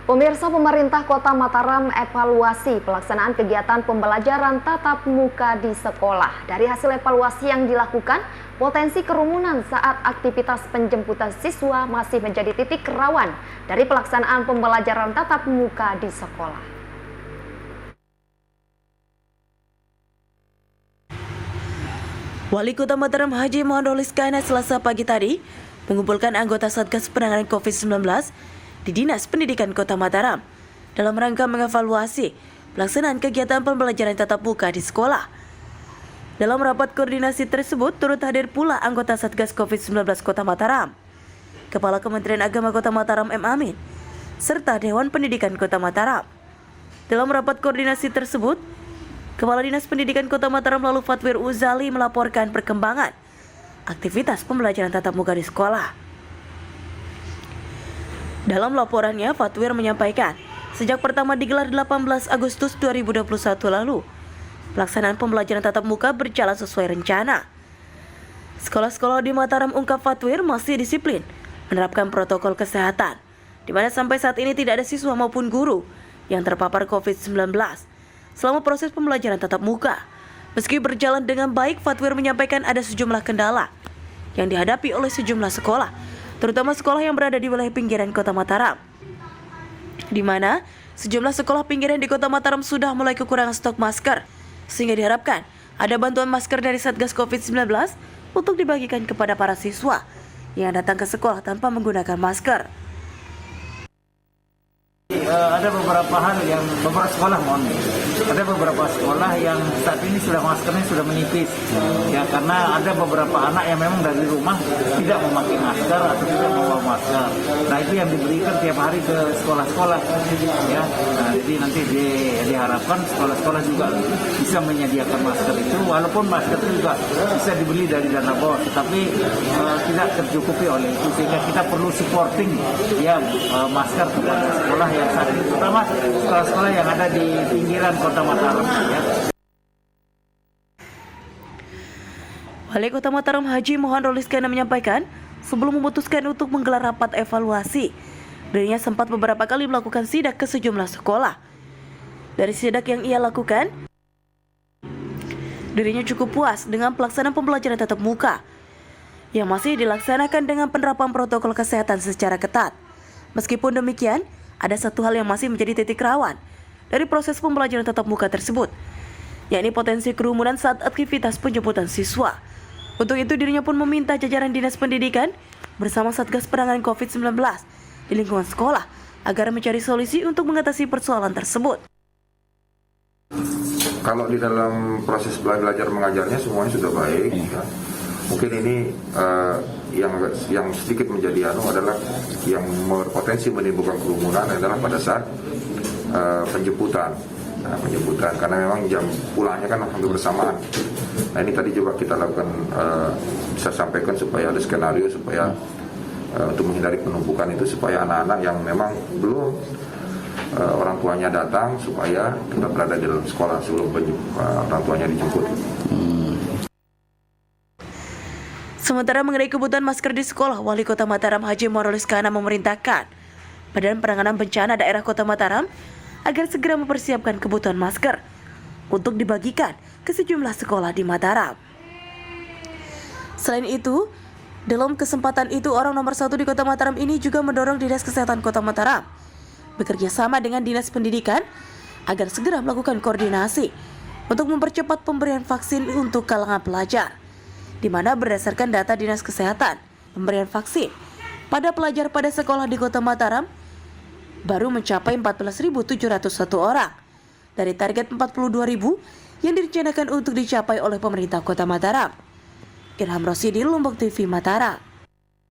Pemirsa, pemerintah Kota Mataram evaluasi pelaksanaan kegiatan pembelajaran tatap muka di sekolah. Dari hasil evaluasi yang dilakukan, potensi kerumunan saat aktivitas penjemputan siswa masih menjadi titik rawan dari pelaksanaan pembelajaran tatap muka di sekolah. Wali Kota Mataram Haji Mohandolis Kana Selasa pagi tadi mengumpulkan anggota Satgas Penanganan COVID-19 di Dinas Pendidikan Kota Mataram dalam rangka mengevaluasi pelaksanaan kegiatan pembelajaran tatap muka di sekolah. Dalam rapat koordinasi tersebut turut hadir pula anggota Satgas COVID-19 Kota Mataram, Kepala Kementerian Agama Kota Mataram M. Amin, serta Dewan Pendidikan Kota Mataram. Dalam rapat koordinasi tersebut, Kepala Dinas Pendidikan Kota Mataram lalu Fatwir Uzali melaporkan perkembangan aktivitas pembelajaran tatap muka di sekolah. Dalam laporannya, Fatwir menyampaikan, sejak pertama digelar 18 Agustus 2021 lalu, pelaksanaan pembelajaran tatap muka berjalan sesuai rencana. Sekolah-sekolah di Mataram, ungkap Fatwir, masih disiplin menerapkan protokol kesehatan, di mana sampai saat ini tidak ada siswa maupun guru yang terpapar COVID-19 selama proses pembelajaran tatap muka. Meski berjalan dengan baik, Fatwir menyampaikan ada sejumlah kendala yang dihadapi oleh sejumlah sekolah, terutama sekolah yang berada di wilayah pinggiran Kota Mataram, di mana sejumlah sekolah pinggiran di Kota Mataram sudah mulai kekurangan stok masker, sehingga diharapkan ada bantuan masker dari Satgas COVID-19 untuk dibagikan kepada para siswa yang datang ke sekolah tanpa menggunakan masker. Ada beberapa hal yang beberapa sekolah yang saat ini sudah maskernya sudah menipis, ya, karena ada beberapa anak yang memang dari rumah tidak memakai masker atau tidak membawa masker. Nah, itu yang diberikan tiap hari ke sekolah-sekolah, ya. Nah, jadi nanti diharapkan sekolah-sekolah juga bisa menyediakan masker itu, walaupun masker itu juga bisa dibeli dari dana bos, tapi tidak tercukupi oleh itu, sehingga kita perlu supporting, ya, masker kepada sekolah yang saat ini, terutama sekolah-sekolah yang ada di pinggiran Kota Mataram, ya. Wali Kota Mataram Haji Mohandolis Kana menyampaikan, sebelum memutuskan untuk menggelar rapat evaluasi, dirinya sempat beberapa kali melakukan sidak ke sejumlah sekolah. Dari sidak yang ia lakukan, dirinya cukup puas dengan pelaksanaan pembelajaran tatap muka yang masih dilaksanakan dengan penerapan protokol kesehatan secara ketat. Meskipun demikian, ada satu hal yang masih menjadi titik rawan dari proses pembelajaran tatap muka tersebut, yakni potensi kerumunan saat aktivitas penjemputan siswa. Untuk itu, dirinya pun meminta jajaran Dinas Pendidikan bersama Satgas Penanganan COVID-19 di lingkungan sekolah agar mencari solusi untuk mengatasi persoalan tersebut. Kalau di dalam proses belajar mengajarnya semuanya sudah baik, ya. Mungkin ini yang sedikit menjadi adalah yang berpotensi menimbulkan kerumunan adalah pada saat penjemputan. Nah, penjemputan karena memang jam pulangnya kan hampir bersamaan. Nah, ini tadi juga kita lakukan, bisa sampaikan supaya ada skenario supaya untuk menghindari penumpukan itu, supaya anak-anak yang memang belum orang tuanya datang supaya tetap berada di dalam sekolah sebelum orang tuanya dijemput. Sementara mengenai kebutuhan masker di sekolah, Wali Kota Mataram Haji Mohandolis Kana memerintahkan Badan Penanganan Bencana Daerah Kota Mataram agar segera mempersiapkan kebutuhan masker untuk dibagikan ke sejumlah sekolah di Mataram. Selain itu, dalam kesempatan itu orang nomor 1 di Kota Mataram ini juga mendorong Dinas Kesehatan Kota Mataram bekerja sama dengan Dinas Pendidikan agar segera melakukan koordinasi untuk mempercepat pemberian vaksin untuk kalangan pelajar, di mana berdasarkan data Dinas Kesehatan, pemberian vaksin pada pelajar pada sekolah di Kota Mataram baru mencapai 14.701 orang dari target 42.000 yang direncanakan untuk dicapai oleh pemerintah Kota Mataram. Ilham Rosyidi, Lombok TV, Mataram.